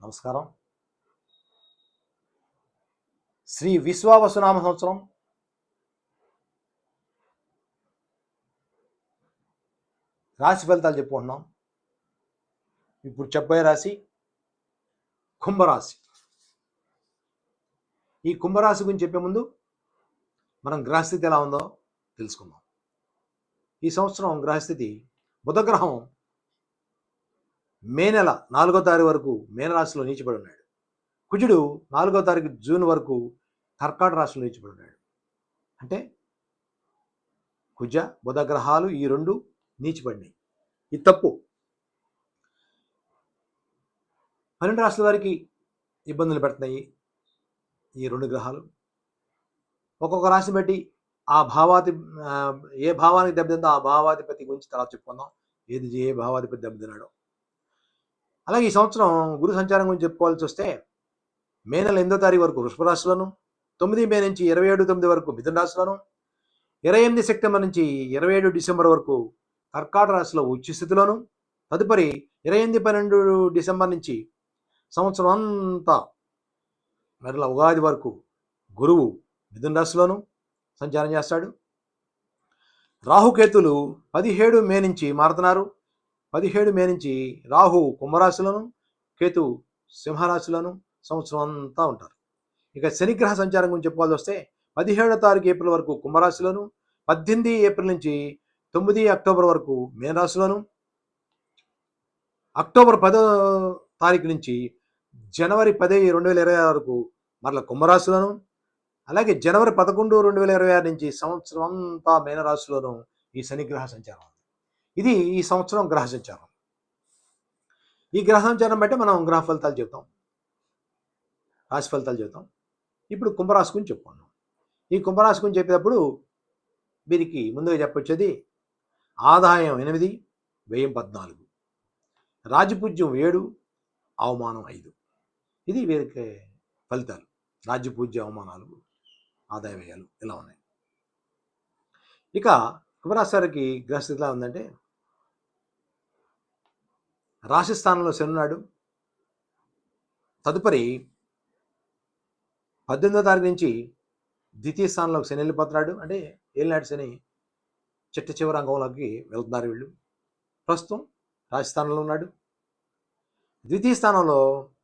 నమస్కారం. శ్రీ విశ్వావసునామ సంవత్సరం రాశి ఫలితాలు చెప్పుకుంటున్నాం. ఇప్పుడు చెప్పే రాశి కుంభరాశి. ఈ కుంభరాశి గురించి చెప్పే ముందు మనం గ్రహస్థితి ఎలా ఉందో తెలుసుకుందాం. ఈ సంవత్సరం గ్రహస్థితి బుధగ్రహం మే నెల 4వ తారీఖు వరకు మీనరాశిలో నీచిపడి ఉన్నాడు. కుజుడు 4వ తారీఖు జూన్ వరకు కర్కాటక రాశిలో నీచిపడి ఉన్నాడు. అంటే కుజ బుధ గ్రహాలు ఈ రెండు నీచిపడినాయి. ఇది తప్పు. 12 రాశుల వారికి ఇబ్బందులు పెడుతున్నాయి ఈ రెండు గ్రహాలు. ఒక్కొక్క రాశి బట్టి ఆ ఏ భావానికి దెబ్బతిందో ఆ భావాధిపతి గురించి తర్వాత చెప్పుకుందాం. ఏ భావాధిపతి దెబ్బతిన్నాడో. అలాగే ఈ సంవత్సరం గురు సంచారం గురించి చెప్పుకోవాల్సి వస్తే మే నెల 8వ తారీఖు వరకు వృషభ రాశిలోను, 9 మే నుంచి 27/9 వరకు మిథున రాశిలోను, 28 సెప్టెంబర్ నుంచి 27 డిసెంబర్ వరకు కర్కాటక రాశిలో ఉచ్చ స్థితిలోను, తదుపరి 28-12 డిసెంబర్ నుంచి సంవత్సరం అంతా మరలా ఉగాది వరకు గురువు మిథున రాశిలోను సంచారం చేస్తాడు. రాహుకేతులు 17 మే నుంచి మారుతున్నారు. 17 మే నుంచి రాహు కుంభరాశిలోను, కేతు సింహరాశిలోను సంవత్సరం అంతా ఉంటారు. ఇక శనిగ్రహ సంచారం గురించి చెప్పుకోవాల్సి వస్తే 17వ తారీఖు ఏప్రిల్ వరకు కుంభరాశిలోను, 18 ఏప్రిల్ నుంచి 9 అక్టోబర్ వరకు మీనరాశిలోను, అక్టోబర్ 10వ తారీఖు నుంచి జనవరి 10, 2026 వరకు మరల కుంభరాశిలోను, అలాగే జనవరి 11, 2026 నుంచి సంవత్సరం అంతా మీనరాశిలోను ఈ శనిగ్రహ సంచారం. ఇది ఈ సంవత్సరం గ్రహ సంచారం. ఈ గ్రహ సంచారం బట్టి మనం గ్రహ ఫలితాలు చెప్తాం, రాశి ఫలితాలు చెప్తాం. ఇప్పుడు కుంభరాశి గురించి చెప్పుకున్నాం. ఈ కుంభరాశి గురించి చెప్పేటప్పుడు వీరికి ముందుగా చెప్పొచ్చేది ఆదాయం 8, వ్యయం 14, రాజపూజ్యం 7, అవమానం 5. ఇది వీరికి ఫలితాలు. రాజ్యపూజ్య, అవమానాలు, ఆదాయ వ్యయాలు ఇలా ఉన్నాయి. ఇక కుంభరాశి వారికి గ్రహస్థితి ఎలా ఉందంటే రాశి స్థానంలో శని ఉన్నాడు. తదుపరి 18వ తారీఖు నుంచి ద్వితీయ స్థానంలోకి శని వెళ్ళిపోతున్నాడు. అంటే ఏలినాటి శని చిట్ట చివరి అంగంలోకి వెళ్తున్నారు వీళ్ళు. ప్రస్తుతం రాజస్థానంలో ఉన్నాడు. ద్వితీయ స్థానంలో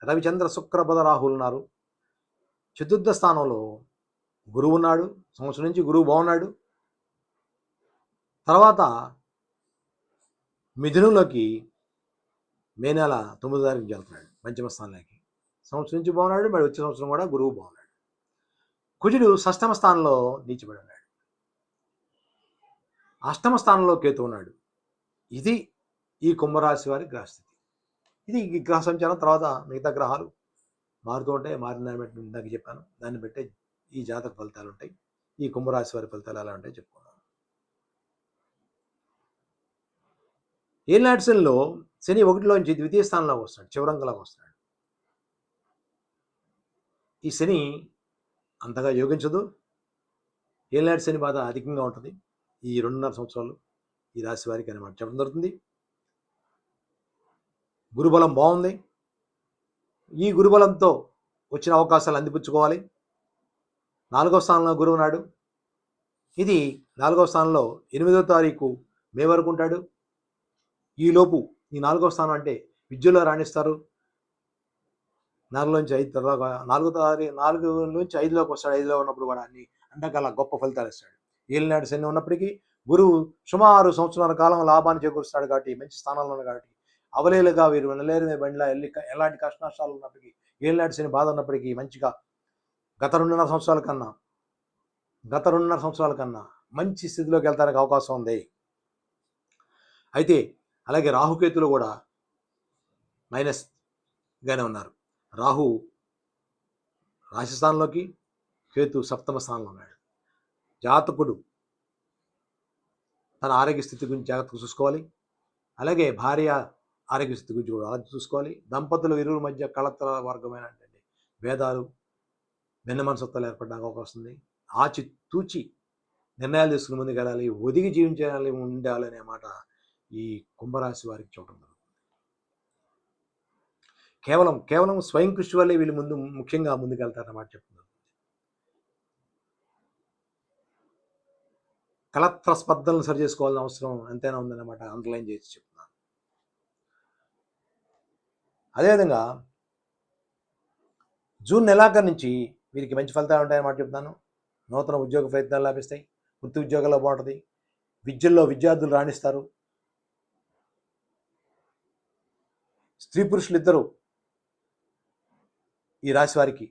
రవిచంద్ర శుక్ర బుధ రాహులు ఉన్నారు. చతుర్థ స్థానంలో గురువు ఉన్నాడు. సంవత్సరం నుంచి గురువు బాగున్నాడు. తర్వాత మిథునంలోకి మే నెల 9వ తారీఖు వెళ్తున్నాడు పంచమ స్థానంలోకి. సంవత్సరం నుంచి బాగున్నాడు. మరి వచ్చే సంవత్సరం కూడా గురువు బాగున్నాడు. కుజుడు షష్టమ స్థానంలో నీచిపడి ఉన్నాడు. అష్టమ స్థానంలో కేతు ఉన్నాడు. ఇది ఈ కుంభరాశి వారి గ్రహస్థితి. ఇది ఈ గ్రహ సంచారం. తర్వాత మిగతా గ్రహాలు మారుతూ ఉంటాయి. మారిన దాన్ని బట్టి ఇందాక చెప్పాను. దాన్ని బట్టే ఈ జాతక ఫలితాలు ఉంటాయి. ఈ కుంభరాశి వారి ఫలితాలు ఎలా ఉంటాయి చెప్పుకున్నాను. ఏలినాటి శనిలో శని 1లోంచి ద్వితీయ స్థానంలోకి వస్తాడు, చివరంగంలోకి వస్తాడు. ఈ శని అంతగా యోగించదు. ఏలినాటి శని బాధ అధికంగా ఉంటుంది ఈ 2.5 సంవత్సరాలు ఈ రాశి వారికి అనమాట చెప్పడం జరుగుతుంది. గురుబలం బాగుంది. ఈ గురుబలంతో వచ్చిన అవకాశాలు అందిపుచ్చుకోవాలి. 4వ స్థానంలో గురువు ఉన్నాడు. ఇది 4వ స్థానంలో 8వ తారీఖు మే వరకు ఉంటాడు. ఈలోపు ఈ 4వ స్థానం అంటే విద్యలో రాణిస్తారు. 4 నుంచి 5 తర్వాత 4 నుంచి 5లోకి వస్తాడు. 5లో ఉన్నప్పుడు కూడా అన్ని అంతకలా గొప్ప ఫలితాలు ఇస్తాడు. ఏలినాడు శని ఉన్నప్పటికీ గురువు సుమారు సంవత్సరాల కాలం లాభాన్ని చేకూరుస్తాడు కాబట్టి మంచి స్థానంలో ఉన్నాడు కాబట్టి అవలేలుగా వీరు నెలలేరు బండిలా ఎలాంటి కష్ట నష్టాలు ఉన్నప్పటికీ ఏలినాడు శని బాధ ఉన్నప్పటికీ మంచిగా గత 2.5 సంవత్సరాల కన్నా మంచి స్థితిలోకి వెళ్తానికి అవకాశం ఉంది. అయితే అలాగే రాహుకేతులు కూడా మైనస్గానే ఉన్నారు. రాహు రాశిస్థానంలోకి, కేతు సప్తమ స్థానంలో ఉన్నాడు. జాతకుడు తన ఆరోగ్య స్థితి గురించి జాగ్రత్తగా చూసుకోవాలి. అలాగే భార్య ఆరోగ్య స్థితి గురించి కూడా చూసుకోవాలి. దంపతులు ఇరువురి మధ్య కళత్ర వర్గమైన భేదాలు, భిన్న మనసత్వాలు ఏర్పడడానికి అవకాశం ఉంది. ఆచి తూచి నిర్ణయాలు తీసుకుని ముందుకు వెళ్ళాలి. ఒదిగి జీవించాలి ఉండాలి అనే మాట ఈ కుంభరాశి వారికి చూడటం జరుగుతుంది. కేవలం కేవలం స్వయం కృషి వల్లే వీళ్ళు ముఖ్యంగా ముందుకెళ్తారన్నమాట చెప్తున్నారు. కలత్ర స్పర్ధలను సరి చేసుకోవాల్సిన అవసరం ఎంతైనా ఉందన్నమాట అండర్లైన్ చేసి చెప్తున్నాను. అదేవిధంగా జూన్ నెలాఖరు నుంచి వీరికి మంచి ఫలితాలు ఉంటాయన్నమాట చెప్తున్నాను. నూతన ఉద్యోగ ప్రయత్నాలు లభిస్తాయి. వృత్తి ఉద్యోగాల్లో బాగుంటుంది. విద్యల్లో విద్యార్థులు రాణిస్తారు. స్త్రీ పురుషులు ఇద్దరు ఈ రాశి వారికి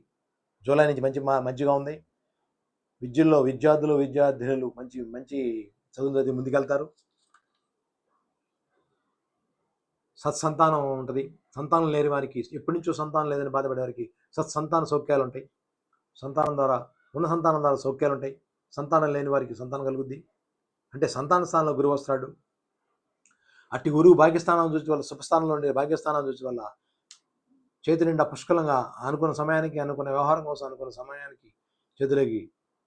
జూలై నుంచి మంచిగా ఉంది. విద్యల్లో విద్యార్థులు మంచి చదువులది ముందుకెళ్తారు. సత్సంతానం ఉంటుంది. సంతానం లేని వారికి, ఎప్పటి నుంచో సంతానం లేదని బాధపడే వారికి సత్సంతాన సౌఖ్యాలు ఉంటాయి. సంతానం ద్వారా సౌఖ్యాలు ఉంటాయి. సంతానం లేని వారికి సంతానం కలుగుద్ది. అంటే సంతాన స్థానంలో గురువు వస్తాడు. అట్టి గురువు భాగ్యస్థానం చూసి వల్ల, శుభస్థానంలో ఉండే భాగ్యస్థానం చూసి వల్ల చేతి నిండా పుష్కలంగా అనుకున్న సమయానికి, అనుకున్న వ్యవహారం కోసం అనుకున్న సమయానికి చేతులకి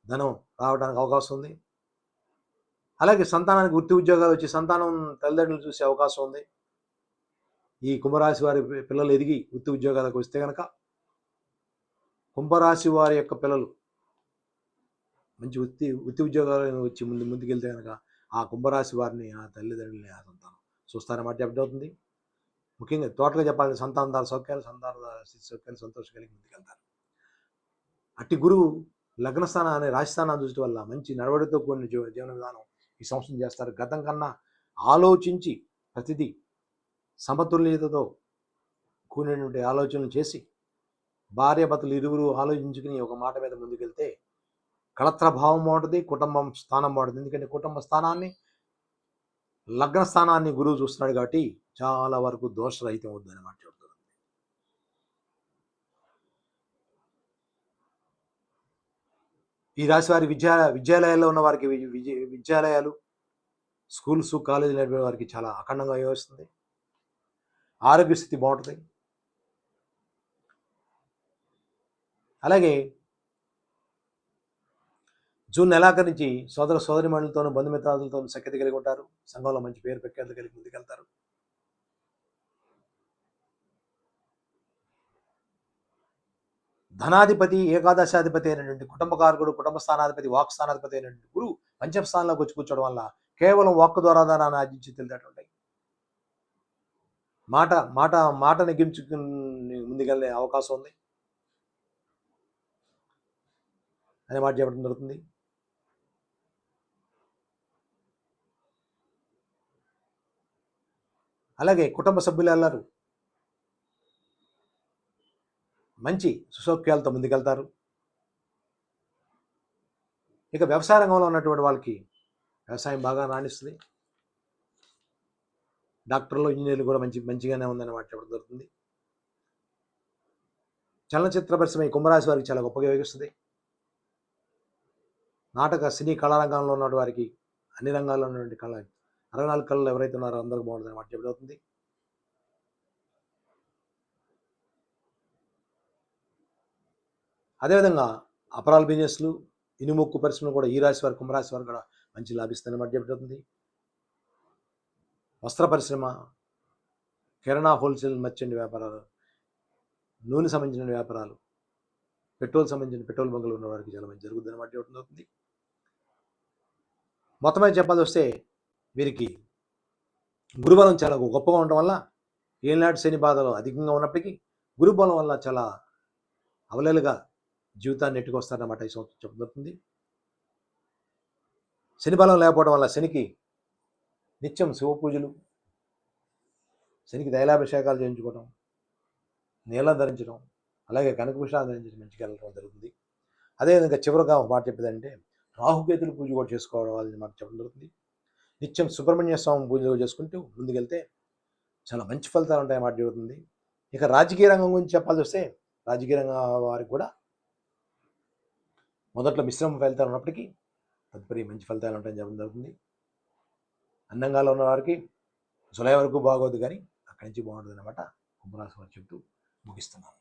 ధనం రావడానికి అవకాశం ఉంది. అలాగే సంతానానికి వృత్తి ఉద్యోగాలు వచ్చి సంతానం తల్లిదండ్రులు చూసే అవకాశం ఉంది. ఈ కుంభరాశి వారి పిల్లలు ఎదిగి వృత్తి ఉద్యోగాలకు వస్తే కనుక, కుంభరాశి వారి యొక్క పిల్లలు మంచి వృత్తి ఉద్యోగాలు వచ్చి ముందుకెళ్తే కనుక ఆ కుంభరాశి వారిని, ఆ తల్లిదండ్రులని, ఆ సంతానం చూస్తారన్నమాట చెప్పబడుతుంది. ముఖ్యంగా టోటల్గా చెప్పాలంటే సంతానదార సౌఖ్యాలు, సౌఖ్యాలు, సంతోషం కలిగి ముందుకెళ్తారు. అట్టి గురువు లగ్నస్థానాన్ని, రాశిస్థానాన్ని చూసడం వల్ల మంచి నడవడితో కూడిన జీవన విధానం ఈ సంవత్సరం చేస్తారు. గతం కన్నా ఆలోచించి ప్రతిదీ సమతుల్యతతో కూడినటువంటి ఆలోచనలు చేసి భార్యాభర్తలు ఇరువురు ఆలోచించుకుని ఒక మాట మీద ముందుకెళ్తే కళత్రభావం బాగుంటుంది, కుటుంబం స్థానం బాగుంటుంది. ఎందుకంటే కుటుంబ స్థానాన్ని, లగ్న స్థానాన్ని గురువు చూస్తున్నాడు కాబట్టి చాలా వరకు దోషరహితం అవుతుంది అన్నమాట చెబుతుంది. ఈ రాశి వారి విద్యాలయాల్లో ఉన్న వారికి, విద్యాలయాలు, స్కూల్స్, కాలేజీలు నడిపే వారికి చాలా అఖండంగా వ్యవహరిస్తుంది. ఆరోగ్య స్థితి బాగుంటుంది. అలాగే జూన్ నెలాఖరు నుంచి సోదరిమణులతోనూ, బంధుమిత్రాదులతోనూ సఖ్యత కలిగి ఉంటారు. సంఘంలో మంచి పేరు ప్రఖ్యాతులు కలిగి ముందుకెళ్తారు. ధనాధిపతి, ఏకాదశాధిపతి అయినటువంటి కుటుంబకారకుడు, కుటుంబ స్థానాధిపతి, వాక్ స్థానాధిపతి అయినటువంటి గురువు పంచమ స్థానంలోకి వచ్చి కూర్చోవడం వల్ల కేవలం వాక్ ద్వారా ధనాన్ని ఆర్జించి తెలియటంటాయి. మాట నెగ్గించుకుని ముందుకెళ్ళే అవకాశం ఉంది అనే మాట చెప్పడం జరుగుతుంది. అలాగే కుటుంబ సభ్యులు ಎಲ್ಲರೂ మంచి సుసౌఖ్యాలతో ముందుకెళ్తారు. ఇక వ్యవసాయ రంగంలో ఉన్నటువంటి వాళ్ళకి వ్యవసాయం బాగా రాణిస్తుంది. డాక్టర్లు, ఇంజనీర్లు కూడా మంచిగానే ఉందని మాట చెప్పడం జరుగుతుంది. చలనచిత్ర పరిశ్రమ ఈ కుంభరాశి వారికి చాలా గొప్పగా యోగిస్తుంది. నాటక, సినీ కళారంగంలో ఉన్న వారికి, అన్ని రంగాల్లో ఉన్నటువంటి 64 కళలు ఎవరైతే ఉన్నారో అందరికీ బాగుంటుందని మాట చెప్పబడుతుంది. అదేవిధంగా అపరాల బిజినెస్లు, ఇనుముక్కు పరిశ్రమలు కూడా ఈ రాశి వారి, కుంభరాశి వారు కూడా మంచి లాభిస్తుందని మాట చెప్పబడుతుంది. వస్త్ర పరిశ్రమ, కిరాణా, హోల్సేల్, మర్చెంట్ వ్యాపారాలు, నూనె సంబంధించిన వ్యాపారాలు, పెట్రోల్ బంకులు ఉన్న వారికి చాలా మంచి జరుగుతుందని మాట చెప్పడం జరుగుతుంది. మొత్తమే చెప్పాల్సి వస్తే వీరికి గురుబలం చాలా గొప్పగా ఉండటం వల్ల ఏనాటి శని బాధలు అధికంగా ఉన్నప్పటికీ గురుబలం వల్ల చాలా అవలేలుగా జీవితాన్ని నెట్టుకొస్తారన్నమాట ఈ సంవత్సరం చెప్పబడుతుంది. శని బలం లేకపోవడం వల్ల శనికి నిత్యం శివ పూజలు, శనికి తైలాభిషేకాలు చేయించుకోవడం, నీళ్ళం ధరించడం, అలాగే కనకపుష్పాలు ధరించడం మంచిగా వెళ్ళడం జరుగుతుంది. అదేవిధంగా చివరిగా ఒక మాట చెప్పేదంటే రాహుకేతుల పూజ కూడా చేసుకోవడం అని మాట చెప్పడం జరుగుతుంది. నిత్యం సుబ్రహ్మణ్య స్వామి పూజలు చేసుకుంటూ ముందుకెళ్తే చాలా మంచి ఫలితాలు ఉంటాయి మాట జరుగుతుంది. ఇక రాజకీయ రంగం గురించి చెప్పాల్సి వస్తే రాజకీయ రంగం వారికి కూడా మొదట్లో మిశ్రమ ఫలితాలు ఉన్నప్పటికీ తదుపరి మంచి ఫలితాలు ఉంటాయని చెప్పడం జరుగుతుంది. అన్నంగాలో ఉన్న వారికి జులై వరకు బాగోదు, కానీ అక్కడి నుంచి బాగుంటుంది అన్నమాట కుంభరాశి వారు చెప్తూ ముగిస్తున్నాను.